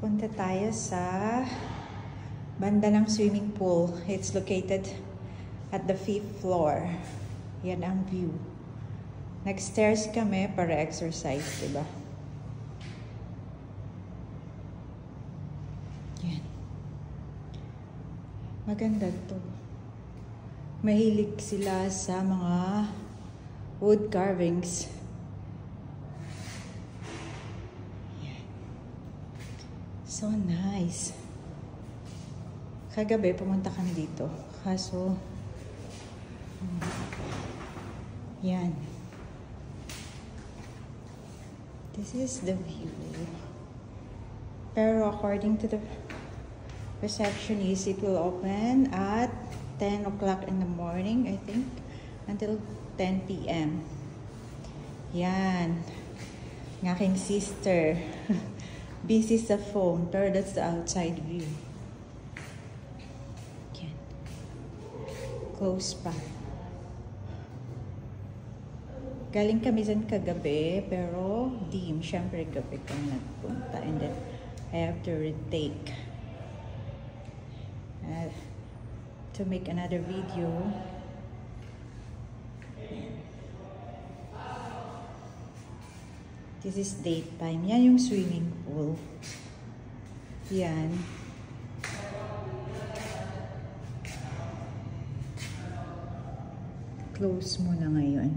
Punta tayo sa banda ng swimming pool. It's located at the 5th floor. Yan ang view. Nag-stairs kami para exercise, diba? Yan. Maganda to. Mahilig sila sa mga wood carvings. Yan. So nice. Kagabi, pumunta kami dito. Kaso, yan. This is the view. Pero according to the receptionist, it will open at 10 o'clock in the morning, I think, until 10 p.m. Yan. Ng aking sister. Busy sa phone, pero that's the outside view. Yan. Close pa. Galing kami dyan kagabi, pero dim. Siyempre, gabi kami nagpunta. And then, I have to retake to make another video. This is daytime. Yan yung swimming pool. Yan. Close muna ngayon.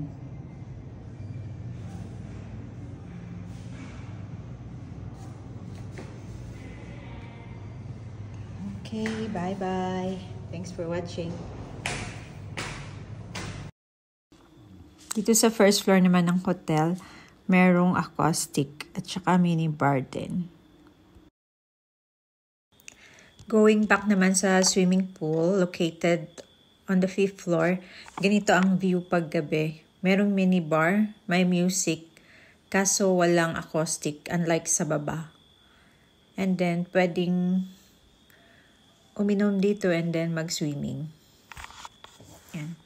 Okay, bye-bye. Thanks for watching. Dito sa first floor naman ng hotel, merong acoustic at saka mini bar din. Going back naman sa swimming pool, located on the 5th floor, ganito ang view paggabi. Merong mini bar, may music, kaso walang acoustic, unlike sa baba. And then, pwedeng uminom dito and then mag-swimming. Yan.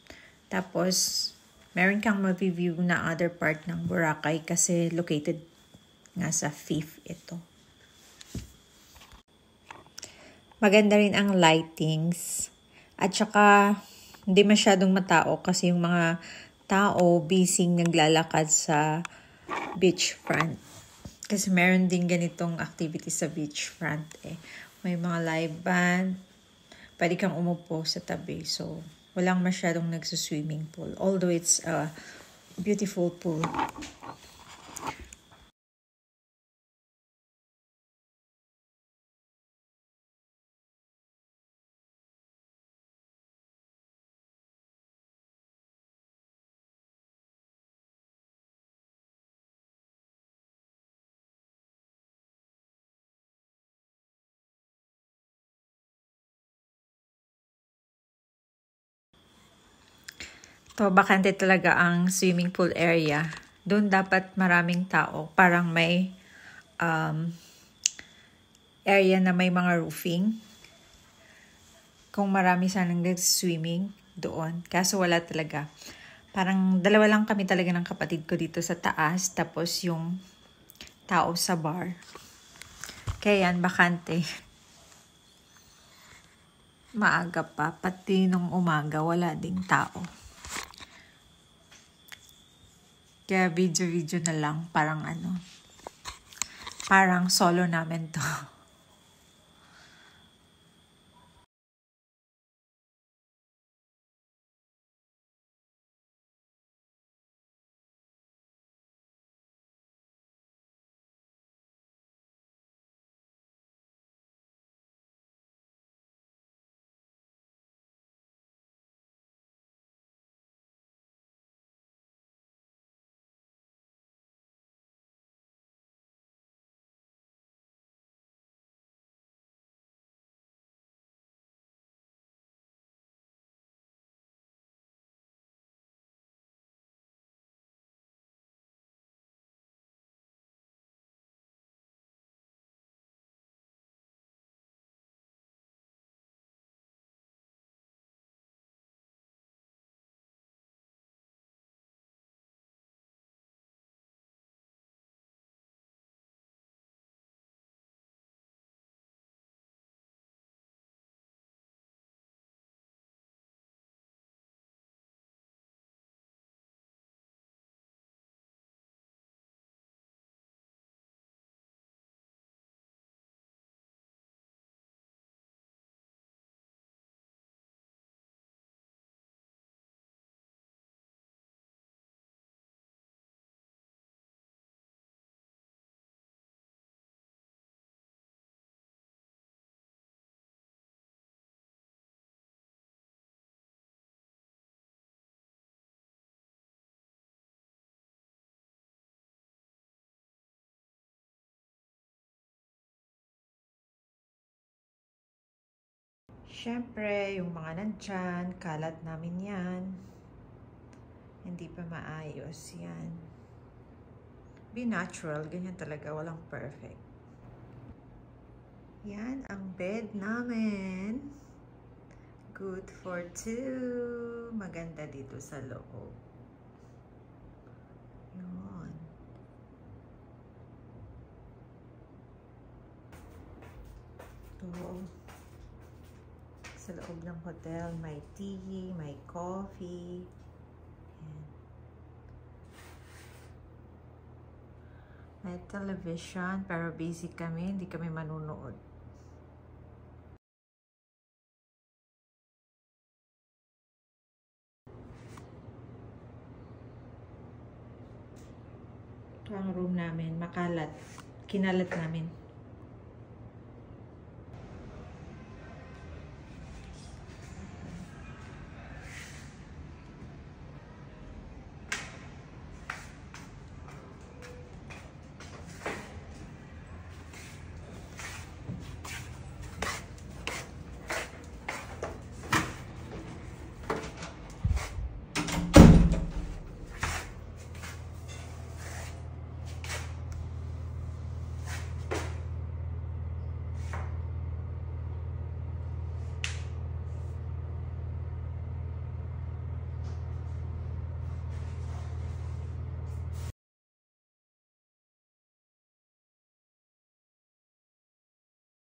Tapos, meron kang ma-view na other part ng Boracay kasi located nga sa 5th ito. Maganda rin ang lightings. At saka, hindi masyadong matao kasi yung mga tao busy naglalakad sa beachfront. Kasi meron din ganitong activity sa beachfront eh. May mga live band. Pwede kang umupo sa tabi. So, walang masyadong nagsuswimming pool. Although it's a beautiful pool. To, bakante talaga ang swimming pool area. Doon dapat maraming tao. Parang may area na may mga roofing. Kung marami sanang nag-swimming doon. Kaso wala talaga. Parang dalawa lang kami talaga ng kapatid ko dito sa taas. Tapos yung tao sa bar. Kaya yan, bakante. Maaga pa. Pati nung umaga, wala ding tao. Kaya video-video na lang. Parang solo namin to. Siyempre, yung mga nandyan, kalat namin yan. Hindi pa maayos yan. Be natural, ganyan talaga, walang perfect. Yan ang bed namin. Good for two. Maganda dito sa loob. Yun. Ito. Sa loob ng hotel, may tea, may coffee. Yan. May television, pero busy kami, hindi kami manunood. Ito ang room namin, makalat. Kinalat namin.